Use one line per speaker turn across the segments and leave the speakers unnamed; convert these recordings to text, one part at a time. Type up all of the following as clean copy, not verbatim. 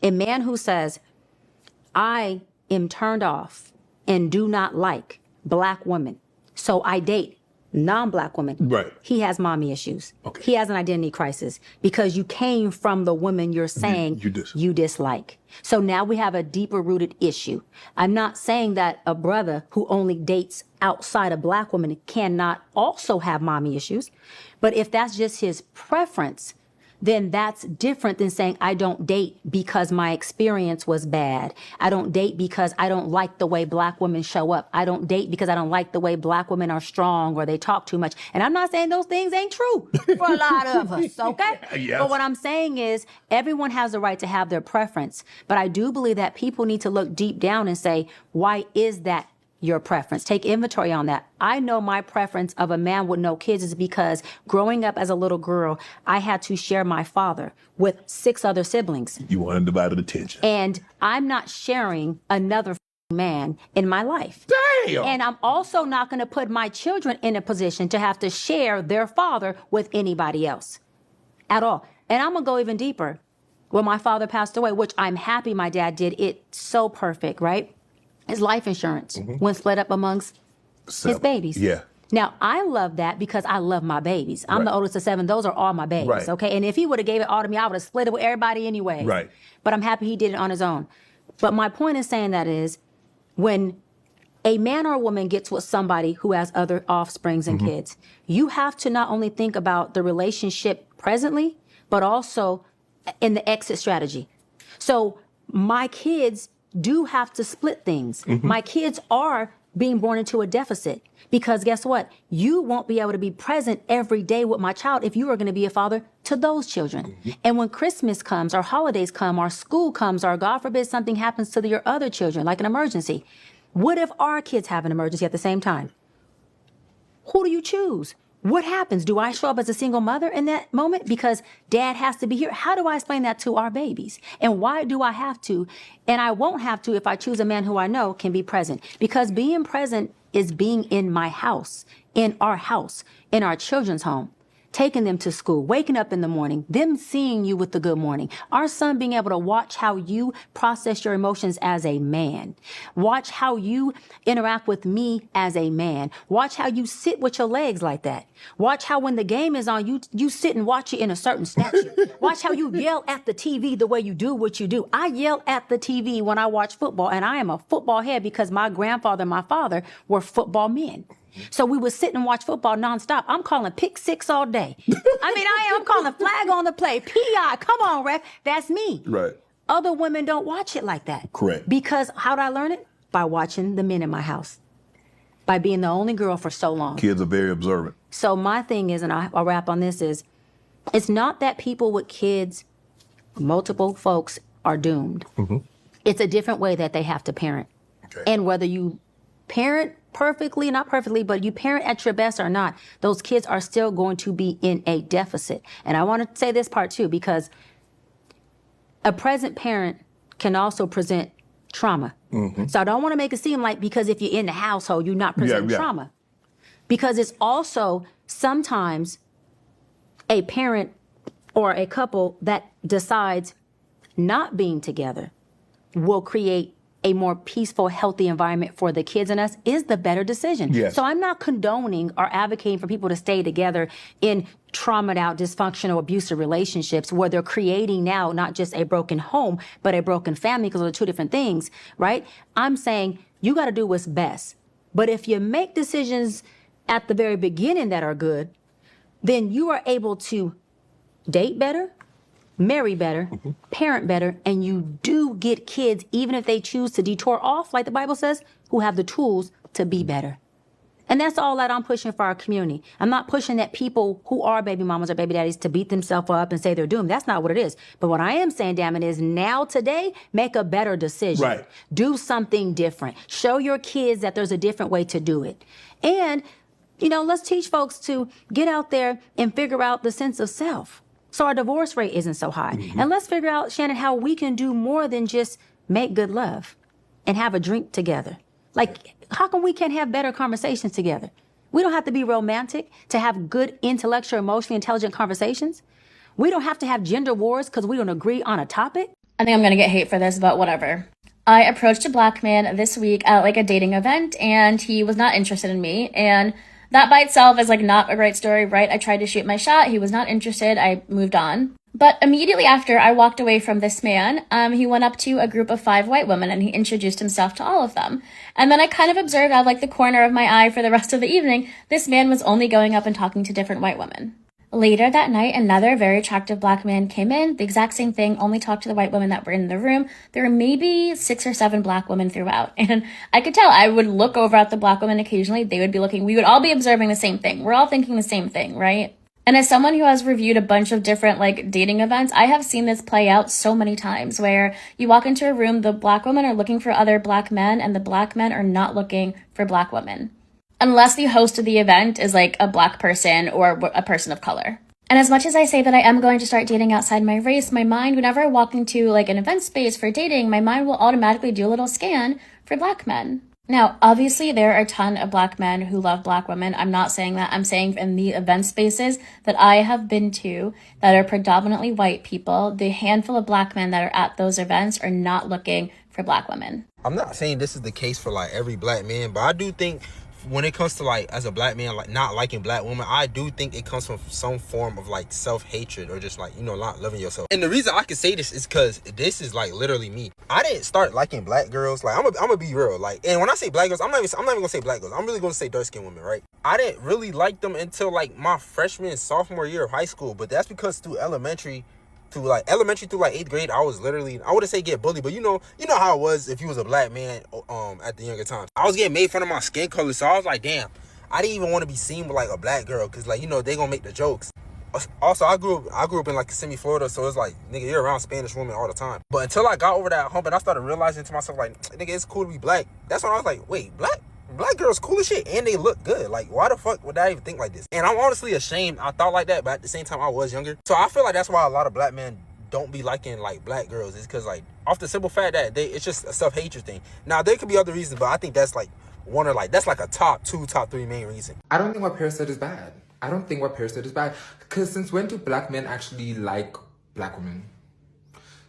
A man who says, I am turned off and do not like black women, so I date non-black women.
Right.
He has mommy issues.
Okay.
He has an identity crisis because you came from the woman you're saying you dislike. So now we have a deeper rooted issue. I'm not saying that a brother who only dates outside a black woman cannot also have mommy issues. But if that's just his preference, then that's different than saying, I don't date because my experience was bad. I don't date because I don't like the way black women show up. I don't date because I don't like the way black women are strong or they talk too much. And I'm not saying those things ain't true for a lot of us, okay?
Yes.
But what I'm saying is everyone has the right to have their preference. But I do believe that people need to look deep down and say, why is that your preference? Take inventory on that. I know my preference of a man with no kids is because growing up as a little girl, I had to share my father with 6 other siblings.
You want undivided attention.
And I'm not sharing another man in my life.
Damn!
And I'm also not going to put my children in a position to have to share their father with anybody else at all. And I'm going to go even deeper. When my father passed away, which I'm happy my dad did, it's so perfect, right? His life insurance went split up amongst his babies.
Yeah.
Now, I love that because I love my babies. I'm the oldest of 7. Those are all my babies, okay? And if he would have gave it all to me, I would have split it with everybody anyway.
Right.
But I'm happy he did it on his own. But my point in saying that is when a man or a woman gets with somebody who has other offsprings and kids, you have to not only think about the relationship presently, but also in the exit strategy. So my kids do have to split things. My kids are being born into a deficit because guess what? You won't be able to be present every day with my child if you are going to be a father to those children. And when Christmas comes or holidays come or school comes or God forbid something happens to your other children, like an emergency, what if our kids have an emergency at the same time? Who do you choose? What happens? Do I show up as a single mother in that moment because dad has to be here? How do I explain that to our babies? And why do I have to? And I won't have to if I choose a man who I know can be present. Because being present is being in my house, in our children's home. Taking them to school, waking up in the morning, them seeing you with the good morning. Our son being able to watch how you process your emotions as a man. Watch how you interact with me as a man. Watch how you sit with your legs like that. Watch how when the game is on, you sit and watch it in a certain statue. Watch how you yell at the TV the way you do what you do. I yell at the TV when I watch football, and I am a football head because my grandfather and my father were football men. So we would sit and watch football nonstop. I'm calling pick 6 all day. I'm calling flag on the play. PI, come on, ref. That's me.
Right.
Other women don't watch it like that.
Correct.
Because how did I learn it? By watching the men in my house. By being the only girl for so long.
Kids are very observant.
So my thing is, and I'll wrap on this, is it's not that people with kids, multiple folks, are doomed. It's a different way that they have to parent.
Okay.
And whether you parent perfectly, not perfectly, but you parent at your best or not, those kids are still going to be in a deficit. And I want to say this part too, because a present parent can also present trauma. So I don't want to make it seem like because if you're in the household, you're not presenting trauma. Because it's also sometimes a parent or a couple that decides not being together will create a more peaceful, healthy environment for the kids and us is the better decision.
Yes.
So I'm not condoning or advocating for people to stay together in traumatized out, dysfunctional, abusive relationships where they're creating now not just a broken home, but a broken family because they're 2 different things, right? I'm saying you got to do what's best. But if you make decisions at the very beginning that are good, then you are able to date better, marry better, parent better, and you do get kids, even if they choose to detour off, like the Bible says, who have the tools to be better. And that's all that I'm pushing for our community. I'm not pushing that people who are baby mamas or baby daddies to beat themselves up and say they're doomed. That's not what it is. But what I am saying, damn it, is now today, make a better decision.
Right.
Do something different. Show your kids that there's a different way to do it. And, you know, let's teach folks to get out there and figure out the sense of self. So our divorce rate isn't so high. And let's figure out, Shannon, how we can do more than just make good love and have a drink together. Like, how come we can't have better conversations together? We don't have to be romantic to have good, intellectual, emotionally intelligent conversations. We don't have to have gender wars because we don't agree on a topic.
I think I'm gonna get hate for this, but whatever. I approached a black man this week at like a dating event, and he was not interested in me. And that by itself is like not a great story, right? I tried to shoot my shot. He was not interested. I moved on. But immediately after I walked away from this man, he went up to a group of 5 white women and he introduced himself to all of them. And then I kind of observed out of like the corner of my eye for the rest of the evening, this man was only going up and talking to different white women. Later that night, another very attractive black man came in, the exact same thing, only talked to the white women that were in the room. There were maybe 6 or 7 black women throughout. And I could tell, I would look over at the black women occasionally, they would be looking, we would all be observing the same thing. We're all thinking the same thing, right? And as someone who has reviewed a bunch of different like dating events, I have seen this play out so many times where you walk into a room, the black women are looking for other black men and the black men are not looking for black women. Unless the host of the event is like a black person or a person of color. And as much as I say that I am going to start dating outside my race, my mind, whenever I walk into like an event space for dating, my mind will automatically do a little scan for black men. Now, obviously, there are a ton of black men who love black women. I'm not saying that. I'm saying in the event spaces that I have been to that are predominantly white people, the handful of black men that are at those events are not looking for black women.
I'm not saying this is the case for like every black man, but I do think when it comes to like as a black man like not liking black women, I do think it comes from some form of like self-hatred or just like, you know, not loving yourself. And the reason I can say this is because this is like literally me. I didn't start liking black girls. Like I'm gonna be real. Like, and when I say black girls, I'm not even gonna say black girls. I'm really gonna say dark-skinned women, right? I didn't really like them until like my freshman and sophomore year of high school, but that's because through elementary through like 8th grade, I was literally, I wouldn't say get bullied, but you know how it was if you was a black man at the younger times. I was getting made fun of my skin color, so I was like, damn, I didn't even want to be seen with like a black girl, cause like, you know, they gonna make the jokes. Also, I grew up in like Kissimmee, Florida, so it's like, nigga, you're around Spanish women all the time. But until I got over that hump and I started realizing to myself, like, nigga, it's cool to be black. That's when I was like, wait, black girls cool as shit and they look good. Like, why the fuck would I even think like this? And I'm honestly ashamed I thought like that, but at the same time I was younger. So I feel like that's why a lot of black men don't be liking like black girls, is because like off the simple fact that it's just a self-hatred thing. Now there could be other reasons, but I think that's like one or like that's like a top 3 main reason.
I don't think what Paris said is bad. I don't think what Paris said is bad. Because since when do black men actually like black women?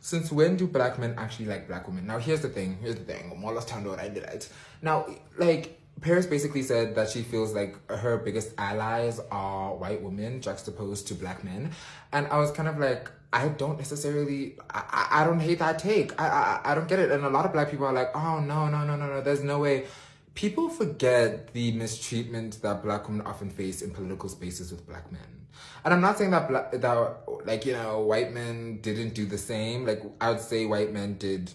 Since when do black men actually like black women? Now, here's the thing. More or less time what I did it. Now, like, Paris basically said that she feels like her biggest allies are white women juxtaposed to black men. And I was kind of like, I don't necessarily, I don't hate that take. I don't get it. And a lot of black people are like, oh, no, there's no way. People forget the mistreatment that black women often face in political spaces with black men. And I'm not saying that white men didn't do the same. Like, I would say white men did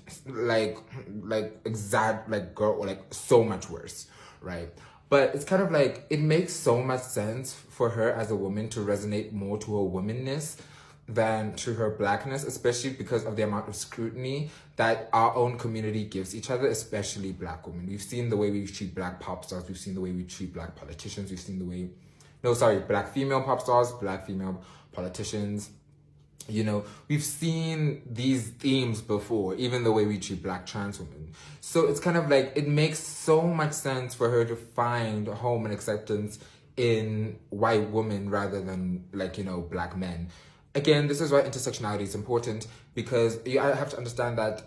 so much worse, right? But it's kind of like, it makes so much sense for her as a woman to resonate more to her womanness than to her blackness, especially because of the amount of scrutiny that our own community gives each other, especially black women. We've seen the way we treat black pop stars, we've seen the way we treat black politicians, we've seen the way, black female pop stars, black female politicians. You know, we've seen these themes before, even the way we treat black trans women. So it's kind of like, it makes so much sense for her to find home and acceptance in white women rather than black men. Again, this is why intersectionality is important, because you have to understand that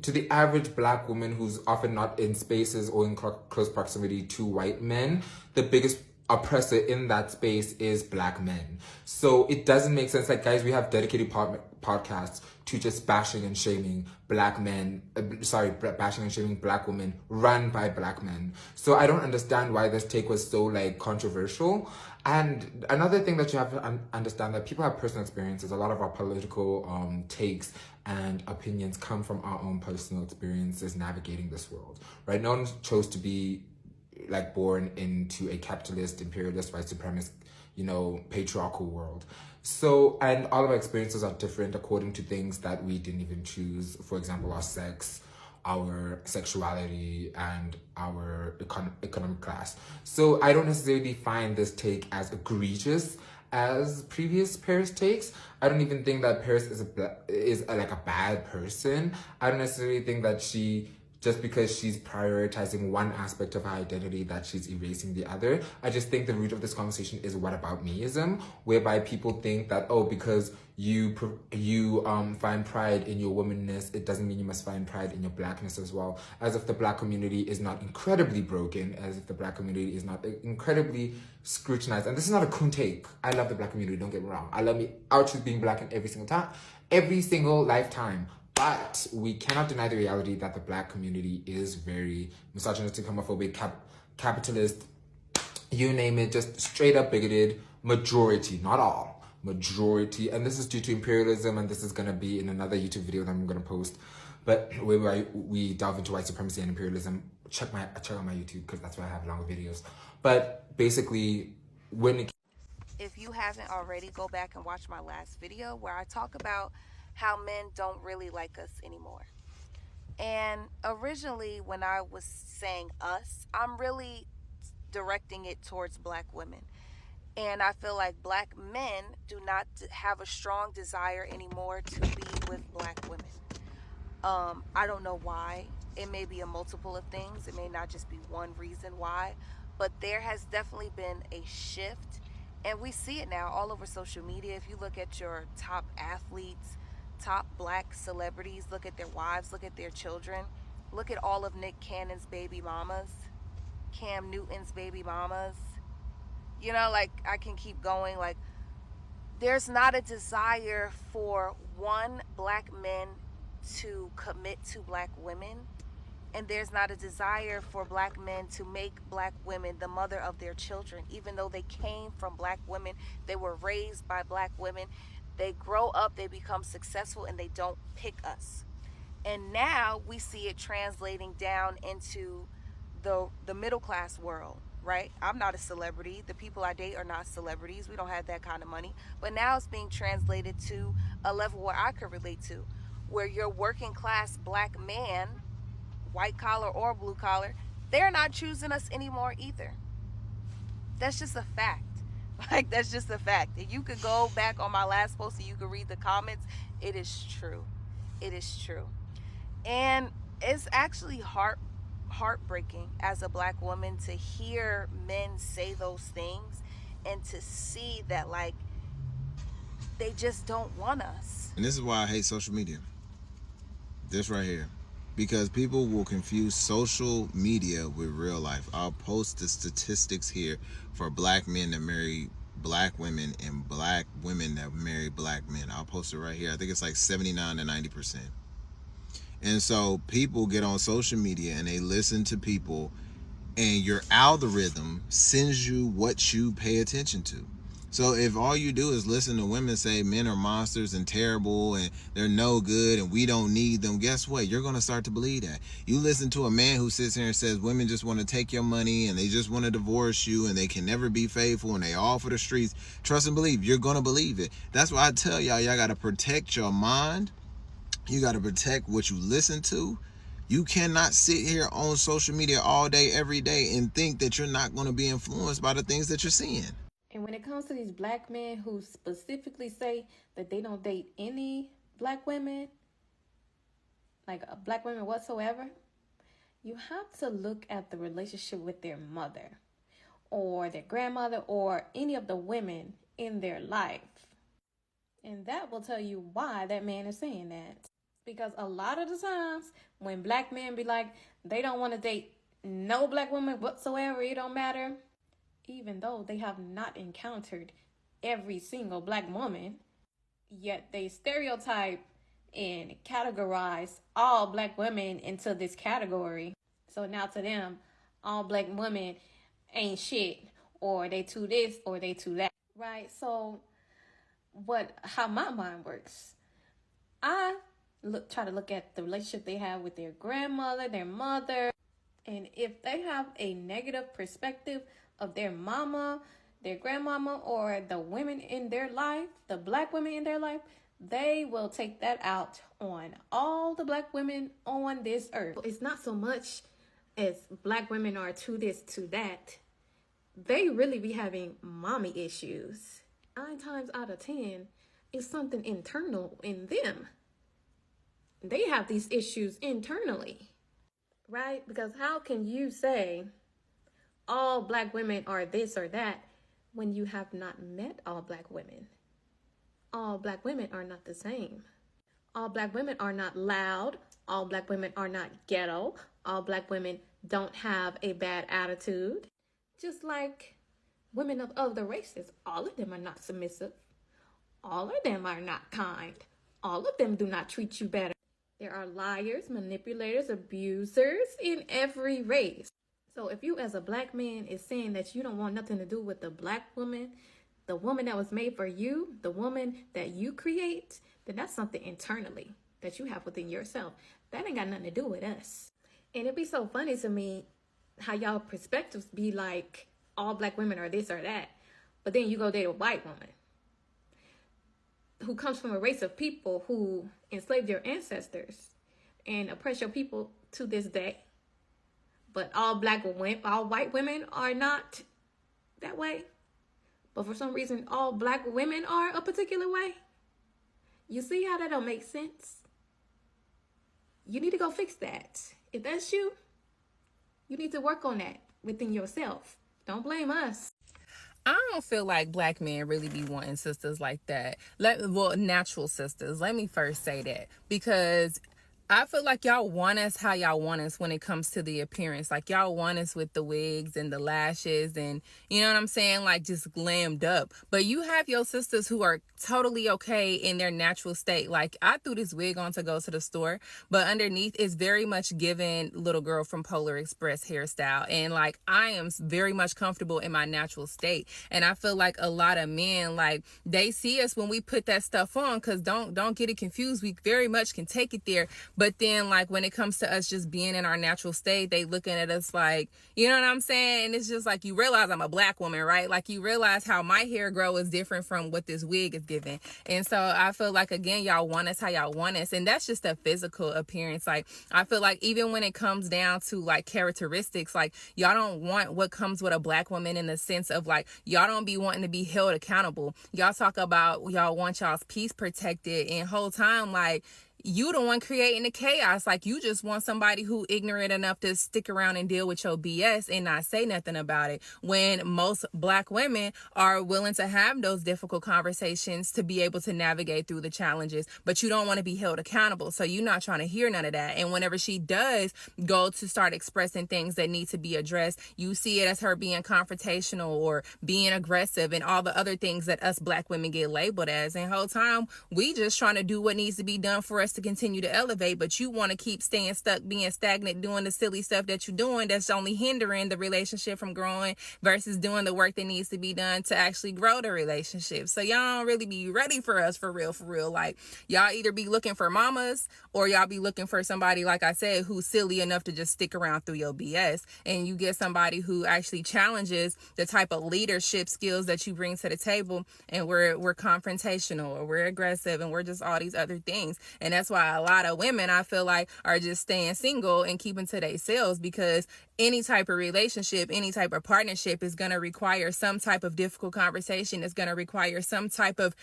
to the average black woman who's often not in spaces or in close proximity to white men, the biggest oppressor in that space is black men. So it doesn't make sense. Like, guys, we have dedicated podcasts to just bashing and shaming black men, bashing and shaming black women run by black men. So I don't understand why this take was so controversial. And another thing that you have to understand, that people have personal experiences. A lot of our political takes and opinions come from our own personal experiences navigating this world, right? No one chose to be born into a capitalist, imperialist, white supremacist, patriarchal world. So, and all of our experiences are different according to things that we didn't even choose. For example, our sex, our sexuality, and our economic class. So I don't necessarily find this take as egregious as previous Paris takes. I don't even think that Paris is a bad person. I don't necessarily think that she just because she's prioritizing one aspect of her identity that she's erasing the other. I just think the root of this conversation is what about meism, whereby people think that, oh, because you find pride in your womanness, it doesn't mean you must find pride in your blackness as well. As if the black community is not incredibly broken, as if the black community is not incredibly scrutinized. And this is not a coon take. I love the black community, don't get me wrong. I love me out being black in every single time, every single lifetime. But we cannot deny the reality that the black community is very misogynistic, homophobic, capitalist, you name it, just straight up bigoted, majority, not all, majority. And this is due to imperialism, and this is going to be in another YouTube video that I'm going to post. But where we delve into white supremacy and imperialism, check out my YouTube, because that's where I have longer videos. But basically,
if you haven't already, go back and watch my last video where I talk about how men don't really like us anymore. And originally, when I was saying us, I'm really directing it towards black women. And I feel like black men do not have a strong desire anymore to be with black women. I don't know why. It may be a multiple of things. It may not just be one reason why. But there has definitely been a shift. And we see it now all over social media. If you look at your top athletes, top black celebrities, look at their wives, look at their children, look at all of Nick Cannon's baby mamas, Cam Newton's baby mamas, you know, like I can keep going. Like, there's not a desire for black men to commit to black women, and there's not a desire for black men to make black women the mother of their children. Even though they came from black women, they were raised by black women, they grow up, they become successful, and they don't pick us. And now we see it translating down into the middle class world, right? I'm not a celebrity. The people I date are not celebrities. We don't have that kind of money. But now it's being translated to a level where I could relate to, where your working class black man, white collar or blue collar, they're not choosing us anymore either. That's just a fact. Like, that's just a fact. If you could go back on my last post and you could read the comments, it is true. It is true. And it's actually heartbreaking as a black woman to hear men say those things and to see that, like, they just don't want us.
And this is why I hate social media. This right here. Because people will confuse social media with real life. I'll post the statistics here for black men that marry black women and black women that marry black men. I'll post it right here. I think it's like 79 to 90%. And so people get on social media and they listen to people, and your algorithm sends you what you pay attention to. So if all you do is listen to women say men are monsters and terrible and they're no good and we don't need them, guess what? You're going to start to believe that. You listen to a man who sits here and says women just want to take your money and they just want to divorce you and they can never be faithful and they all for the streets. Trust and believe. You're going to believe it. That's why I tell y'all got to protect your mind. You got to protect what you listen to. You cannot sit here on social media all day, every day, and think that you're not going to be influenced by the things that you're seeing.
And when it comes to these black men who specifically say that they don't date any black women, like black women whatsoever, you have to look at the relationship with their mother or their grandmother or any of the women in their life. And that will tell you why that man is saying that. Because a lot of the times when black men be like, they don't want to date no black woman whatsoever, it don't matter, even though they have not encountered every single black woman, yet they stereotype and categorize all black women into this category. So now to them, all black women ain't shit, or they too this, or they too that, right? So how my mind works, I try to look at the relationship they have with their grandmother, their mother, and if they have a negative perspective of their mama, their grandmama, or the women in their life, the black women in their life, they will take that out on all the black women on this earth. It's not so much as black women are to this, to that. They really be having mommy issues. 9 times out of 10, it's something internal in them. They have these issues internally. right? Because how can you say all black women are this or that when you have not met all black women? All black women are not the same. All black women are not loud. All black women are not ghetto. All black women don't have a bad attitude. Just like women of other races, all of them are not submissive. All of them are not kind. All of them do not treat you better. There are liars, manipulators, abusers in every race. So if you as a black man is saying that you don't want nothing to do with the black woman, the woman that was made for you, the woman that you create, then that's something internally that you have within yourself. That ain't got nothing to do with us. And it'd be so funny to me how y'all perspectives be like all black women are this or that, but then you go date a white woman who comes from a race of people who enslaved your ancestors and oppress your people to this day. But all white women are not that way. But for some reason, all black women are a particular way. You see how that don't make sense? You need to go fix that. If that's you, you need to work on that within yourself. Don't blame us.
I don't feel like black men really be wanting sisters like that. Natural sisters. Let me first say that. Because I feel like y'all want us how y'all want us when it comes to the appearance. Like, y'all want us with the wigs and the lashes and, you know what I'm saying? Like, just glammed up. But you have your sisters who are totally okay in their natural state. Like, I threw this wig on to go to the store, but underneath is very much given little girl from Polar Express hairstyle. And, like, I am very much comfortable in my natural state. And I feel like a lot of men, like, they see us when we put that stuff on, because don't get it confused. We very much can take it there. But then, like, when it comes to us just being in our natural state, they looking at us like, you know what I'm saying? And it's just like, you realize I'm a black woman, right? Like, you realize how my hair grow is different from what this wig is giving. And so I feel like, again, y'all want us how y'all want us. And that's just a physical appearance. Like, I feel like even when it comes down to, like, characteristics, like, y'all don't want what comes with a black woman in the sense of, like, y'all don't be wanting to be held accountable. Y'all talk about y'all want y'all's peace protected, and whole time, like, you the one creating the chaos. Like, you just want somebody who ignorant enough to stick around and deal with your BS and not say nothing about it, when most black women are willing to have those difficult conversations to be able to navigate through the challenges. But you don't want to be held accountable, so you're not trying to hear none of that. And whenever she does go to start expressing things that need to be addressed, you see it as her being confrontational or being aggressive and all the other things that us black women get labeled as. And whole time, we just trying to do what needs to be done for us to continue to elevate, but you want to keep staying stuck, being stagnant, doing the silly stuff that you're doing that's only hindering the relationship from growing, versus doing the work that needs to be done to actually grow the relationship. So y'all don't really be ready for us for real. Like, y'all either be looking for mamas, or y'all be looking for somebody, like I said, who's silly enough to just stick around through your BS, and you get somebody who actually challenges the type of leadership skills that you bring to the table, and we're confrontational, or we're aggressive, and we're just all these other things. And that's why a lot of women, I feel like, are just staying single and keeping to themselves, because any type of relationship, any type of partnership is going to require some type of difficult conversation. It's going to require some type of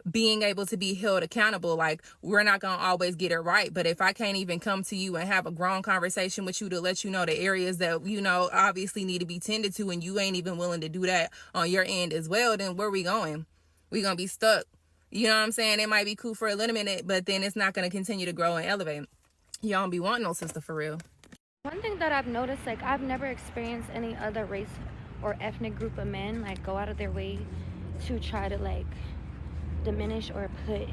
being able to be held accountable. Like, we're not going to always get it right, but if I can't even come to you and have a grown conversation with you to let you know the areas that, you know, obviously need to be tended to, and you ain't even willing to do that on your end as well, then where we going? We going to be stuck. You know what I'm saying? It might be cool for a little minute, but then it's not going to continue to grow and elevate. Y'all don't be wanting no sister for real.
One thing that I've noticed, like, I've never experienced any other race or ethnic group of men, like, go out of their way to try to, like, diminish or put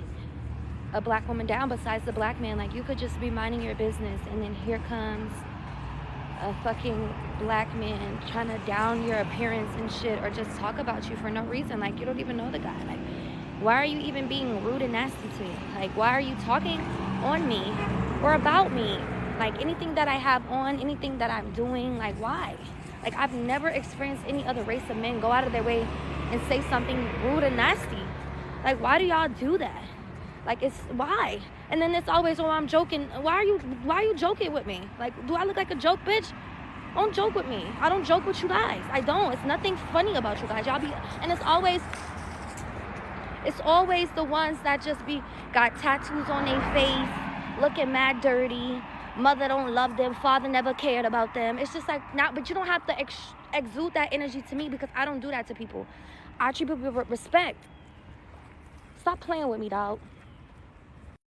a black woman down besides the black man. Like, you could just be minding your business, and then here comes a fucking black man trying to down your appearance and shit, or just talk about you for no reason. Like, you don't even know the guy. Like, why are you even being rude and nasty to me? Like, why are you talking on me or about me? Like, anything that I have on, anything that I'm doing, like, why? Like, I've never experienced any other race of men go out of their way and say something rude and nasty. Like, why do y'all do that? Like, it's why? And then it's always, oh, I'm joking. Why are you joking with me? Like, do I look like a joke, bitch? Don't joke with me. I don't joke with you guys. I don't. It's nothing funny about you guys. Y'all be, and it's always the ones that just got tattoos on their face, looking mad dirty, mother don't love them, father never cared about them. It's just like, now, but you don't have to exude that energy to me, because I don't do that to people. I treat people with respect. Stop playing with me, dog.